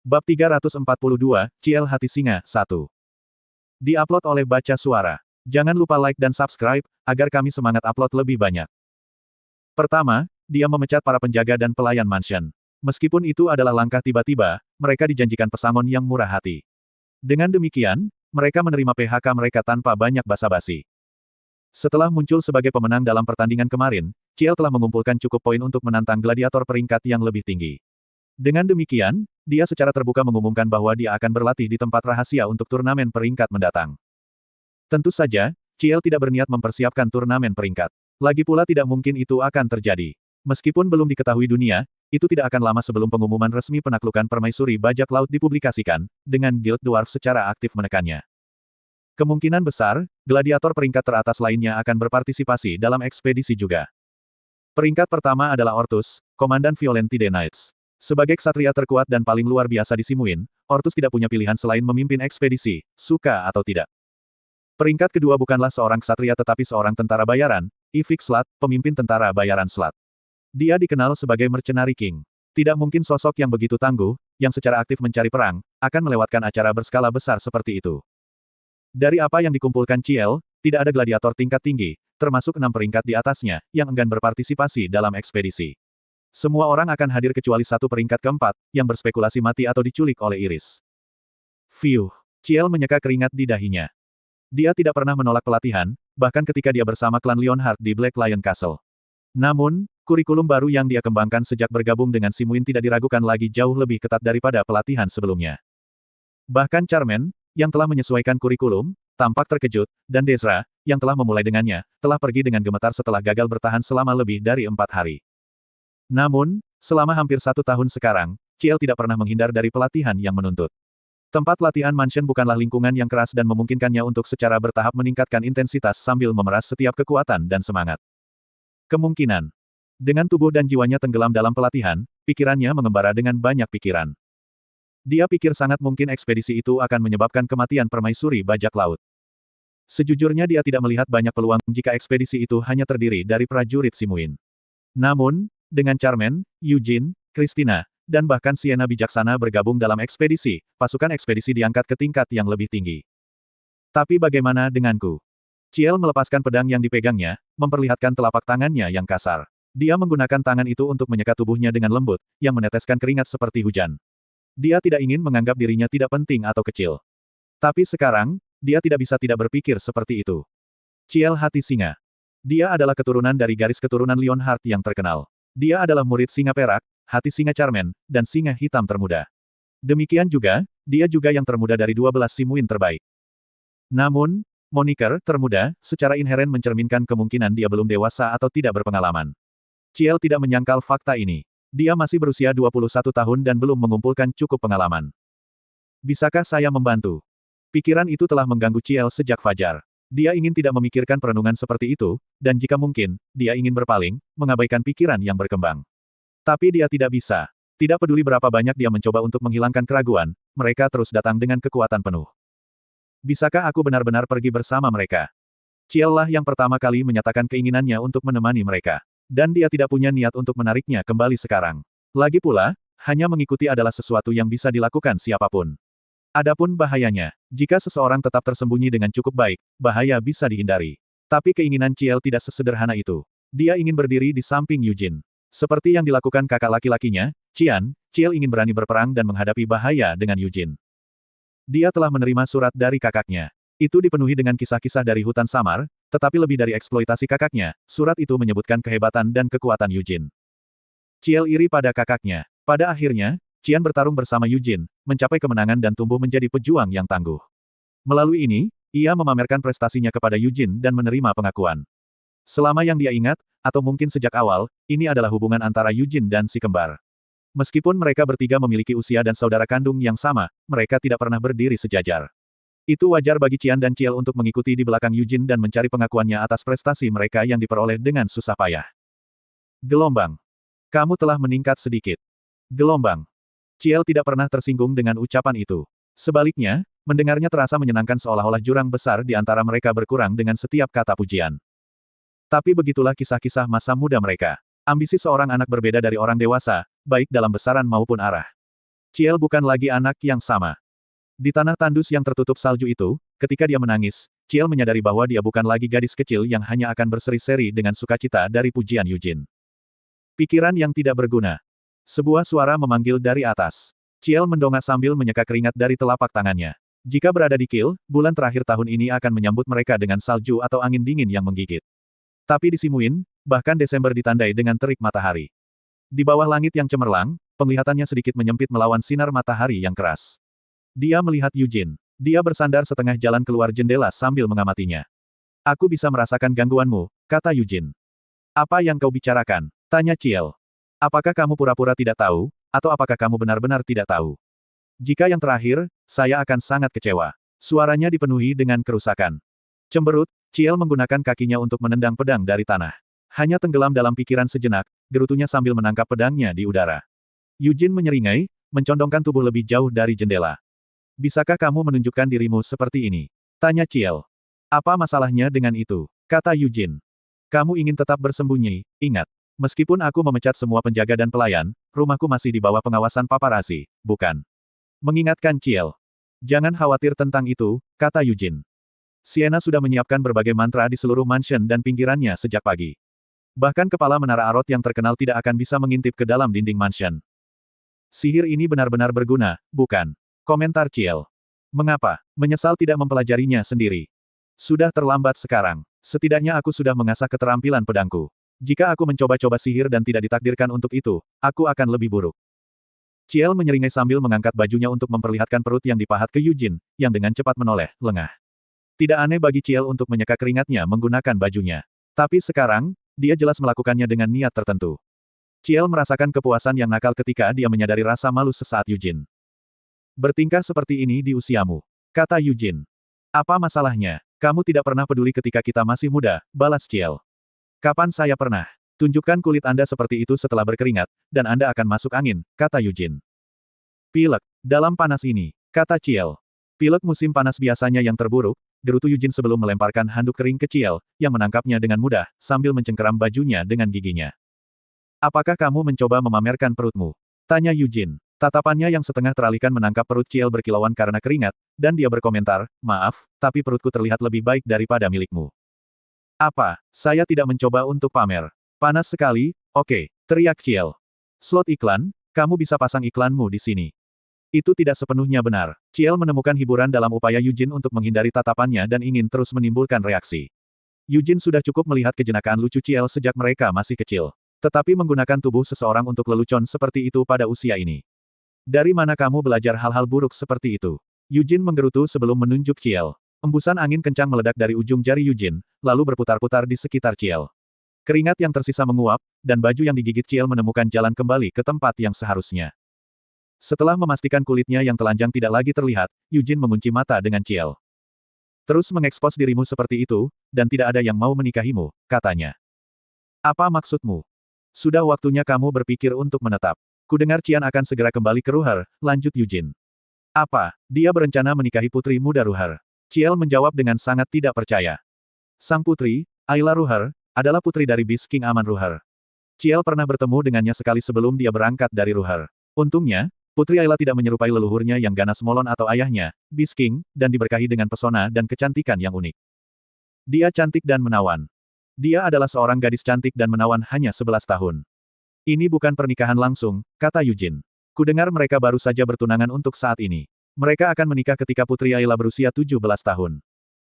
Bab 342, Ciel Hati Singa, 1. Di-upload oleh Baca Suara. Jangan lupa like dan subscribe, agar kami semangat upload lebih banyak. Pertama, dia memecat para penjaga dan pelayan mansion. Meskipun itu adalah langkah tiba-tiba, mereka dijanjikan pesangon yang murah hati. Dengan demikian, mereka menerima PHK mereka tanpa banyak basa-basi. Setelah muncul sebagai pemenang dalam pertandingan kemarin, Ciel telah mengumpulkan cukup poin untuk menantang gladiator peringkat yang lebih tinggi. Dengan demikian, dia secara terbuka mengumumkan bahwa dia akan berlatih di tempat rahasia untuk turnamen peringkat mendatang. Tentu saja, Ciel tidak berniat mempersiapkan turnamen peringkat. Lagi pula tidak mungkin itu akan terjadi. Meskipun belum diketahui dunia, itu tidak akan lama sebelum pengumuman resmi penaklukan permaisuri bajak laut dipublikasikan, dengan Guild Dwarf secara aktif menekannya. Kemungkinan besar, gladiator peringkat teratas lainnya akan berpartisipasi dalam ekspedisi juga. Peringkat pertama adalah Ortus, Komandan Violentide Knights. Sebagai ksatria terkuat dan paling luar biasa di Simuin, Ortus tidak punya pilihan selain memimpin ekspedisi, suka atau tidak. Peringkat kedua bukanlah seorang ksatria tetapi seorang tentara bayaran, Ivik Slat, pemimpin tentara bayaran Slat. Dia dikenal sebagai Mercenary King. Tidak mungkin sosok yang begitu tangguh, yang secara aktif mencari perang, akan melewatkan acara berskala besar seperti itu. Dari apa yang dikumpulkan Ciel, tidak ada gladiator tingkat tinggi, termasuk 6 peringkat di atasnya, yang enggan berpartisipasi dalam ekspedisi. Semua orang akan hadir kecuali satu peringkat keempat, yang berspekulasi mati atau diculik oleh Iris. Fiuh. Ciel menyeka keringat di dahinya. Dia tidak pernah menolak pelatihan, bahkan ketika dia bersama klan Leonhard di Black Lion Castle. Namun, kurikulum baru yang dia kembangkan sejak bergabung dengan Simuin tidak diragukan lagi jauh lebih ketat daripada pelatihan sebelumnya. Bahkan Charmen, yang telah menyesuaikan kurikulum, tampak terkejut, dan Desra, yang telah memulai dengannya, telah pergi dengan gemetar setelah gagal bertahan selama lebih dari 4 hari. Namun, selama hampir 1 tahun sekarang, Ciel tidak pernah menghindar dari pelatihan yang menuntut. Tempat latihan mansion bukanlah lingkungan yang keras dan memungkinkannya untuk secara bertahap meningkatkan intensitas sambil memeras setiap kekuatan dan semangat. Kemungkinan. Dengan tubuh dan jiwanya tenggelam dalam pelatihan, pikirannya mengembara dengan banyak pikiran. Dia pikir sangat mungkin ekspedisi itu akan menyebabkan kematian permaisuri bajak laut. Sejujurnya dia tidak melihat banyak peluang jika ekspedisi itu hanya terdiri dari prajurit Simuin. Namun, dengan Charmen, Eugene, Christina, dan bahkan Sienna bijaksana bergabung dalam ekspedisi, pasukan ekspedisi diangkat ke tingkat yang lebih tinggi. Tapi bagaimana denganku? Ciel melepaskan pedang yang dipegangnya, memperlihatkan telapak tangannya yang kasar. Dia menggunakan tangan itu untuk menyeka tubuhnya dengan lembut, yang meneteskan keringat seperti hujan. Dia tidak ingin menganggap dirinya tidak penting atau kecil. Tapi sekarang, dia tidak bisa tidak berpikir seperti itu. Ciel Hati Singa. Dia adalah keturunan dari garis keturunan Leonhard yang terkenal. Dia adalah murid singa perak, hati singa Charmen, dan singa hitam termuda. Demikian juga, dia juga yang termuda dari 12 Simuin terbaik. Namun, moniker termuda, secara inheren mencerminkan kemungkinan dia belum dewasa atau tidak berpengalaman. Ciel tidak menyangkal fakta ini. Dia masih berusia 21 tahun dan belum mengumpulkan cukup pengalaman. Bisakah saya membantu? Pikiran itu telah mengganggu Ciel sejak fajar. Dia ingin tidak memikirkan perenungan seperti itu, dan jika mungkin, dia ingin berpaling, mengabaikan pikiran yang berkembang. Tapi dia tidak bisa. Tidak peduli berapa banyak dia mencoba untuk menghilangkan keraguan, mereka terus datang dengan kekuatan penuh. Bisakah aku benar-benar pergi bersama mereka? Ciel lah yang pertama kali menyatakan keinginannya untuk menemani mereka. Dan dia tidak punya niat untuk menariknya kembali sekarang. Lagi pula, hanya mengikuti adalah sesuatu yang bisa dilakukan siapapun. Adapun bahayanya, jika seseorang tetap tersembunyi dengan cukup baik, bahaya bisa dihindari. Tapi keinginan Ciel tidak sesederhana itu. Dia ingin berdiri di samping Eugene. Seperti yang dilakukan kakak laki-lakinya, Ciel ingin berani berperang dan menghadapi bahaya dengan Eugene. Dia telah menerima surat dari kakaknya. Itu dipenuhi dengan kisah-kisah dari hutan samar, tetapi lebih dari eksploitasi kakaknya, surat itu menyebutkan kehebatan dan kekuatan Eugene. Ciel iri pada kakaknya. Pada akhirnya, Cian bertarung bersama Eugene, mencapai kemenangan dan tumbuh menjadi pejuang yang tangguh. Melalui ini, ia memamerkan prestasinya kepada Eugene dan menerima pengakuan. Selama yang dia ingat, atau mungkin sejak awal, ini adalah hubungan antara Eugene dan si kembar. Meskipun mereka bertiga memiliki usia dan saudara kandung yang sama, mereka tidak pernah berdiri sejajar. Itu wajar bagi Cian dan Ciel untuk mengikuti di belakang Eugene dan mencari pengakuannya atas prestasi mereka yang diperoleh dengan susah payah. Gelombang. Kamu telah meningkat sedikit. Gelombang. Ciel tidak pernah tersinggung dengan ucapan itu. Sebaliknya, mendengarnya terasa menyenangkan seolah-olah jurang besar di antara mereka berkurang dengan setiap kata pujian. Tapi begitulah kisah-kisah masa muda mereka. Ambisi seorang anak berbeda dari orang dewasa, baik dalam besaran maupun arah. Ciel bukan lagi anak yang sama. Di tanah tandus yang tertutup salju itu, ketika dia menangis, Ciel menyadari bahwa dia bukan lagi gadis kecil yang hanya akan berseri-seri dengan sukacita dari pujian Yujin. Pikiran yang tidak berguna. Sebuah suara memanggil dari atas. Ciel mendongak sambil menyeka keringat dari telapak tangannya. Jika berada di Kil, bulan terakhir tahun ini akan menyambut mereka dengan salju atau angin dingin yang menggigit. Tapi di Simuin, bahkan Desember ditandai dengan terik matahari. Di bawah langit yang cemerlang, penglihatannya sedikit menyempit melawan sinar matahari yang keras. Dia melihat Yujin. Dia bersandar setengah jalan keluar jendela sambil mengamatinya. Aku bisa merasakan gangguanmu, kata Yujin. Apa yang kau bicarakan? Tanya Ciel. Apakah kamu pura-pura tidak tahu, atau apakah kamu benar-benar tidak tahu? Jika yang terakhir, saya akan sangat kecewa. Suaranya dipenuhi dengan kerusakan. Cemberut, Ciel menggunakan kakinya untuk menendang pedang dari tanah. Hanya tenggelam dalam pikiran sejenak, gerutunya sambil menangkap pedangnya di udara. Yujin menyeringai, mencondongkan tubuh lebih jauh dari jendela. Bisakah kamu menunjukkan dirimu seperti ini? Tanya Ciel. Apa masalahnya dengan itu? Kata Yujin. Kamu ingin tetap bersembunyi, ingat. Meskipun aku memecat semua penjaga dan pelayan, rumahku masih di bawah pengawasan paparazzi, bukan? Mengingatkan Ciel. Jangan khawatir tentang itu, kata Yujin. Sienna sudah menyiapkan berbagai mantra di seluruh mansion dan pinggirannya sejak pagi. Bahkan kepala menara Arot yang terkenal tidak akan bisa mengintip ke dalam dinding mansion. Sihir ini benar-benar berguna, bukan? Komentar Ciel. Mengapa? Menyesal tidak mempelajarinya sendiri. Sudah terlambat sekarang. Setidaknya aku sudah mengasah keterampilan pedangku. Jika aku mencoba-coba sihir dan tidak ditakdirkan untuk itu, aku akan lebih buruk. Ciel menyeringai sambil mengangkat bajunya untuk memperlihatkan perut yang dipahat ke Yujin, yang dengan cepat menoleh, lengah. Tidak aneh bagi Ciel untuk menyeka keringatnya menggunakan bajunya. Tapi sekarang, dia jelas melakukannya dengan niat tertentu. Ciel merasakan kepuasan yang nakal ketika dia menyadari rasa malu sesaat Yujin. Bertingkah seperti ini di usiamu, kata Yujin. Apa masalahnya? Kamu tidak pernah peduli ketika kita masih muda, balas Ciel. Kapan saya pernah? Tunjukkan kulit Anda seperti itu setelah berkeringat, dan Anda akan masuk angin, kata Yujin. Pilek, dalam panas ini, kata Ciel. Pilek musim panas biasanya yang terburuk, gerutu Yujin sebelum melemparkan handuk kering ke Ciel, yang menangkapnya dengan mudah, sambil mencengkeram bajunya dengan giginya. Apakah kamu mencoba memamerkan perutmu? Tanya Yujin. Tatapannya yang setengah teralihkan menangkap perut Ciel berkilauan karena keringat, dan dia berkomentar, maaf, tapi perutku terlihat lebih baik daripada milikmu. Apa? Saya tidak mencoba untuk pamer. Panas sekali, oke, teriak Ciel. Slot iklan, kamu bisa pasang iklanmu di sini. Itu tidak sepenuhnya benar. Ciel menemukan hiburan dalam upaya Yujin untuk menghindari tatapannya dan ingin terus menimbulkan reaksi. Yujin sudah cukup melihat kejenakaan lucu Ciel sejak mereka masih kecil. Tetapi menggunakan tubuh seseorang untuk lelucon seperti itu pada usia ini. Dari mana kamu belajar hal-hal buruk seperti itu? Yujin menggerutu sebelum menunjuk Ciel. Embusan angin kencang meledak dari ujung jari Yujin, lalu berputar-putar di sekitar Ciel. Keringat yang tersisa menguap, dan baju yang digigit Ciel menemukan jalan kembali ke tempat yang seharusnya. Setelah memastikan kulitnya yang telanjang tidak lagi terlihat, Yujin mengunci mata dengan Ciel. Terus mengekspos dirimu seperti itu, dan tidak ada yang mau menikahimu, katanya. Apa maksudmu? Sudah waktunya kamu berpikir untuk menetap. Kudengar Cian akan segera kembali ke Ruher, lanjut Yujin. Apa? Dia berencana menikahi putri muda Ruher. Ciel menjawab dengan sangat tidak percaya. Sang putri, Ayla Ruher, adalah putri dari Beast King Aman Ruher. Ciel pernah bertemu dengannya sekali sebelum dia berangkat dari Ruher. Untungnya, putri Ayla tidak menyerupai leluhurnya yang ganas Molon atau ayahnya, Beast King, dan diberkahi dengan pesona dan kecantikan yang unik. Dia cantik dan menawan. Dia adalah seorang gadis cantik dan menawan hanya 11 tahun. Ini bukan pernikahan langsung, kata Yujin. Kudengar mereka baru saja bertunangan untuk saat ini. Mereka akan menikah ketika putri Ayla berusia 17 tahun.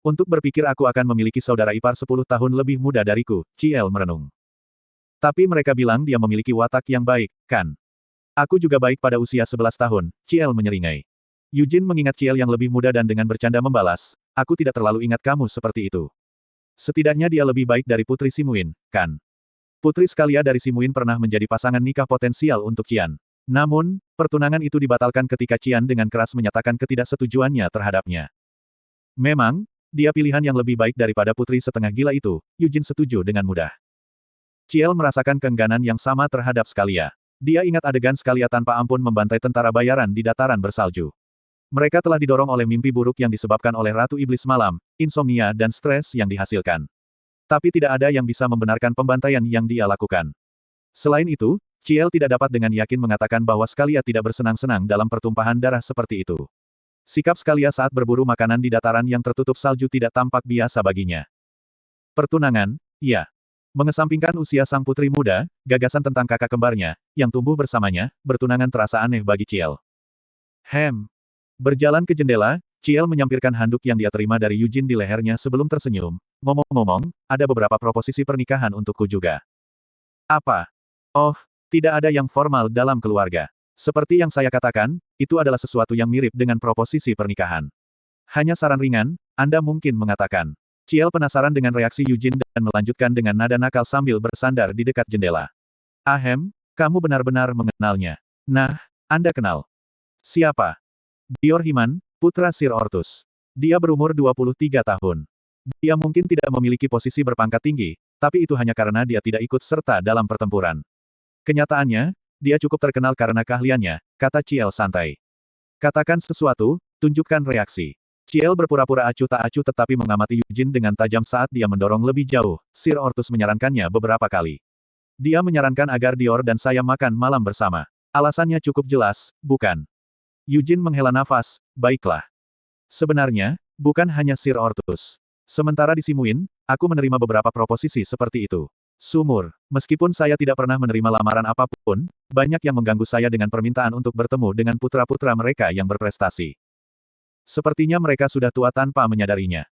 Untuk berpikir aku akan memiliki saudara ipar 10 tahun lebih muda dariku, Ciel merenung. Tapi mereka bilang dia memiliki watak yang baik, kan? Aku juga baik pada usia 11 tahun, Ciel menyeringai. Yujin mengingat Ciel yang lebih muda dan dengan bercanda membalas, aku tidak terlalu ingat kamu seperti itu. Setidaknya dia lebih baik dari Putri Simuin, kan? Putri Scalia dari Simuin pernah menjadi pasangan nikah potensial untuk Cian. Namun, pertunangan itu dibatalkan ketika Cian dengan keras menyatakan ketidaksetujuannya terhadapnya. Memang, dia pilihan yang lebih baik daripada putri setengah gila itu, Yujin setuju dengan mudah. Ciel merasakan keengganan yang sama terhadap Scalia. Dia ingat adegan Scalia tanpa ampun membantai tentara bayaran di dataran bersalju. Mereka telah didorong oleh mimpi buruk yang disebabkan oleh Ratu Iblis Malam, insomnia dan stres yang dihasilkan. Tapi tidak ada yang bisa membenarkan pembantaian yang dia lakukan. Selain itu, Ciel tidak dapat dengan yakin mengatakan bahwa Scalia tidak bersenang-senang dalam pertumpahan darah seperti itu. Sikap Scalia saat berburu makanan di dataran yang tertutup salju tidak tampak biasa baginya. Pertunangan, ya. Mengesampingkan usia sang putri muda, gagasan tentang kakak kembarnya, yang tumbuh bersamanya, bertunangan terasa aneh bagi Ciel. Berjalan ke jendela, Ciel menyampirkan handuk yang dia terima dari Eugene di lehernya sebelum tersenyum. Ngomong-ngomong, ada beberapa proposisi pernikahan untukku juga. Apa? Oh, tidak ada yang formal dalam keluarga. Seperti yang saya katakan, itu adalah sesuatu yang mirip dengan proposisi pernikahan. Hanya saran ringan, Anda mungkin mengatakan. Ciel penasaran dengan reaksi Eugene dan melanjutkan dengan nada nakal sambil bersandar di dekat jendela. Kamu benar-benar mengenalnya. Nah, Anda kenal. Siapa? Dior Himan, putra Sir Ortus. Dia berumur 23 tahun. Dia mungkin tidak memiliki posisi berpangkat tinggi, tapi itu hanya karena dia tidak ikut serta dalam pertempuran. Kenyataannya, dia cukup terkenal karena keahliannya, kata Ciel santai. Katakan sesuatu, tunjukkan reaksi. Ciel berpura-pura acuh tak acuh tetapi mengamati Eugene dengan tajam saat dia mendorong lebih jauh. Sir Ortus menyarankannya beberapa kali. Dia menyarankan agar Dior dan saya makan malam bersama. Alasannya cukup jelas, bukan? Eugene menghela nafas, baiklah. Sebenarnya, bukan hanya Sir Ortus. Sementara di Simuin, aku menerima beberapa proposisi seperti itu. Sumur, meskipun saya tidak pernah menerima lamaran apapun, banyak yang mengganggu saya dengan permintaan untuk bertemu dengan putra-putra mereka yang berprestasi. Sepertinya mereka sudah tua tanpa menyadarinya.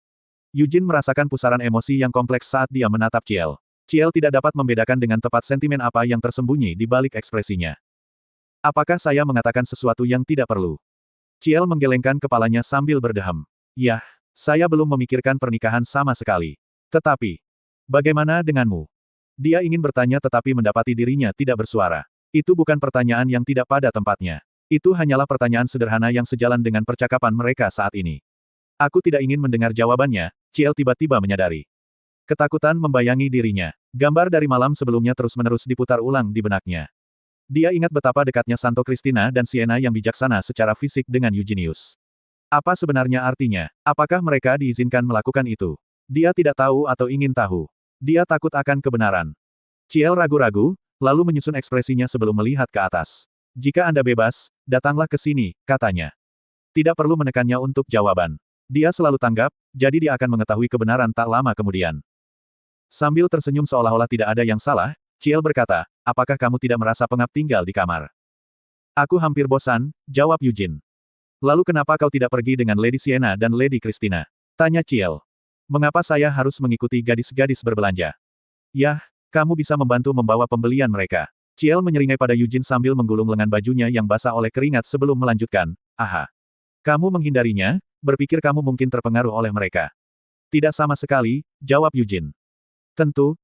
Eugene merasakan pusaran emosi yang kompleks saat dia menatap Ciel. Ciel tidak dapat membedakan dengan tepat sentimen apa yang tersembunyi di balik ekspresinya. Apakah saya mengatakan sesuatu yang tidak perlu? Ciel menggelengkan kepalanya sambil berdeham. Yah, saya belum memikirkan pernikahan sama sekali. Tetapi, bagaimana denganmu? Dia ingin bertanya tetapi mendapati dirinya tidak bersuara. Itu bukan pertanyaan yang tidak pada tempatnya. Itu hanyalah pertanyaan sederhana yang sejalan dengan percakapan mereka saat ini. Aku tidak ingin mendengar jawabannya, Ciel tiba-tiba menyadari. Ketakutan membayangi dirinya. Gambar dari malam sebelumnya terus-menerus diputar ulang di benaknya. Dia ingat betapa dekatnya Santo Christina dan Sienna yang bijaksana secara fisik dengan Eugenius. Apa sebenarnya artinya? Apakah mereka diizinkan melakukan itu? Dia tidak tahu atau ingin tahu. Dia takut akan kebenaran. Ciel ragu-ragu, lalu menyusun ekspresinya sebelum melihat ke atas. Jika Anda bebas, datanglah ke sini, katanya. Tidak perlu menekannya untuk jawaban. Dia selalu tanggap, jadi dia akan mengetahui kebenaran tak lama kemudian. Sambil tersenyum seolah-olah tidak ada yang salah, Ciel berkata, apakah kamu tidak merasa pengap tinggal di kamar? Aku hampir bosan, jawab Eugene. Lalu kenapa kau tidak pergi dengan Lady Sienna dan Lady Christina? Tanya Ciel. Mengapa saya harus mengikuti gadis-gadis berbelanja? Yah, kamu bisa membantu membawa pembelian mereka. Ciel menyeringai pada Eugene sambil menggulung lengan bajunya yang basah oleh keringat sebelum melanjutkan. Aha. Kamu menghindarinya, berpikir kamu mungkin terpengaruh oleh mereka. Tidak sama sekali, jawab Eugene. Tentu.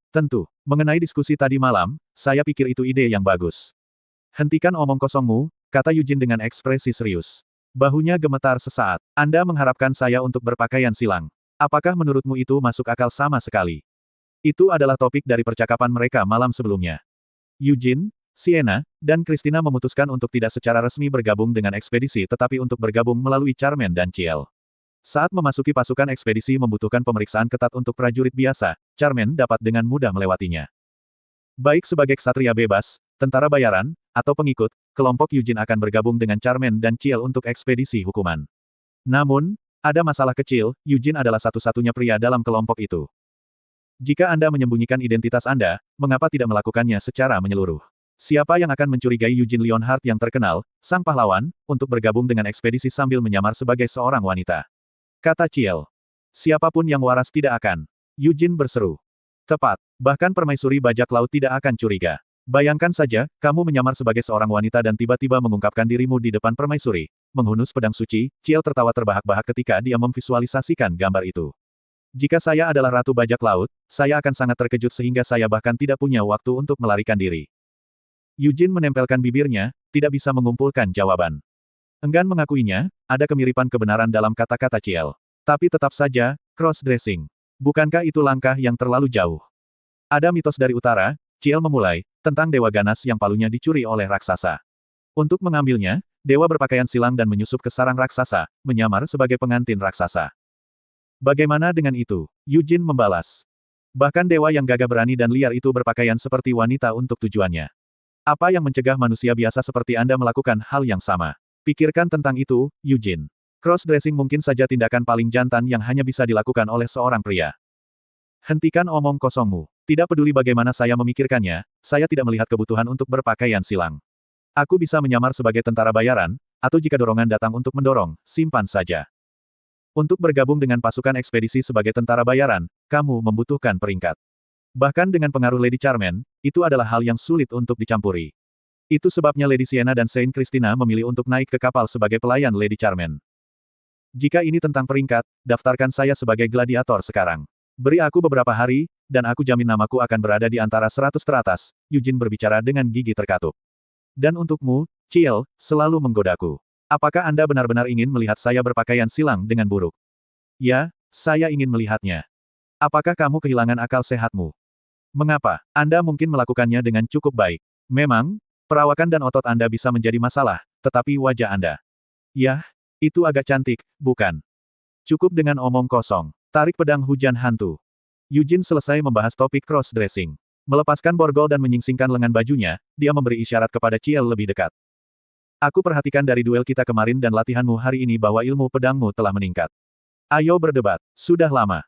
Mengenai diskusi tadi malam, saya pikir itu ide yang bagus. Hentikan omong kosongmu, kata Eugene dengan ekspresi serius. Bahunya gemetar sesaat. Anda mengharapkan saya untuk berpakaian silang. Apakah menurutmu itu masuk akal sama sekali? Itu adalah topik dari percakapan mereka malam sebelumnya. Eugene, Sienna, dan Christina memutuskan untuk tidak secara resmi bergabung dengan ekspedisi tetapi untuk bergabung melalui Charmaine dan Ciel. Saat memasuki pasukan ekspedisi membutuhkan pemeriksaan ketat untuk prajurit biasa, Charmaine dapat dengan mudah melewatinya. Baik sebagai ksatria bebas, tentara bayaran, atau pengikut, kelompok Eugene akan bergabung dengan Charmaine dan Ciel untuk ekspedisi hukuman. Namun, ada masalah kecil, Eugene adalah satu-satunya pria dalam kelompok itu. Jika Anda menyembunyikan identitas Anda, mengapa tidak melakukannya secara menyeluruh? Siapa yang akan mencurigai Eugene Leonhardt yang terkenal, sang pahlawan, untuk bergabung dengan ekspedisi sambil menyamar sebagai seorang wanita? Kata Ciel. Siapapun yang waras tidak akan. Eugene berseru. Tepat. Bahkan permaisuri bajak laut tidak akan curiga. Bayangkan saja, kamu menyamar sebagai seorang wanita dan tiba-tiba mengungkapkan dirimu di depan permaisuri. Menghunus pedang suci, Ciel tertawa terbahak-bahak ketika dia memvisualisasikan gambar itu. Jika saya adalah Ratu Bajak Laut, saya akan sangat terkejut sehingga saya bahkan tidak punya waktu untuk melarikan diri. Eugene menempelkan bibirnya, tidak bisa mengumpulkan jawaban. Enggan mengakuinya, ada kemiripan kebenaran dalam kata-kata Ciel. Tapi tetap saja, cross-dressing. Bukankah itu langkah yang terlalu jauh? Ada mitos dari utara, Ciel memulai, tentang dewa ganas yang palunya dicuri oleh raksasa. Untuk mengambilnya, dewa berpakaian silang dan menyusup ke sarang raksasa, menyamar sebagai pengantin raksasa. Bagaimana dengan itu? Eugene membalas. Bahkan dewa yang gagah berani dan liar itu berpakaian seperti wanita untuk tujuannya. Apa yang mencegah manusia biasa seperti Anda melakukan hal yang sama? Pikirkan tentang itu, Eugene. Cross-dressing mungkin saja tindakan paling jantan yang hanya bisa dilakukan oleh seorang pria. Hentikan omong kosongmu. Tidak peduli bagaimana saya memikirkannya, saya tidak melihat kebutuhan untuk berpakaian silang. Aku bisa menyamar sebagai tentara bayaran, atau jika dorongan datang untuk mendorong, simpan saja. Untuk bergabung dengan pasukan ekspedisi sebagai tentara bayaran, kamu membutuhkan peringkat. Bahkan dengan pengaruh Lady Charmaine, itu adalah hal yang sulit untuk dicampuri. Itu sebabnya Lady Sienna dan Saint Christina memilih untuk naik ke kapal sebagai pelayan Lady Charmaine. Jika ini tentang peringkat, daftarkan saya sebagai gladiator sekarang. Beri aku beberapa hari, dan aku jamin namaku akan berada di antara 100 teratas, Eugene berbicara dengan gigi terkatup. Dan untukmu, Ciel, selalu menggodaku. Apakah Anda benar-benar ingin melihat saya berpakaian silang dengan buruk? Ya, saya ingin melihatnya. Apakah kamu kehilangan akal sehatmu? Mengapa? Anda mungkin melakukannya dengan cukup baik. Memang, perawakan dan otot Anda bisa menjadi masalah, tetapi wajah Anda. Yah, itu agak cantik, bukan? Cukup dengan omong kosong. Tarik pedang hujan hantu. Eugene selesai membahas topik cross-dressing. Melepaskan borgol dan menyingsingkan lengan bajunya, dia memberi isyarat kepada Ciel lebih dekat. Aku perhatikan dari duel kita kemarin dan latihanmu hari ini bahwa ilmu pedangmu telah meningkat. Ayo berdebat. Sudah lama.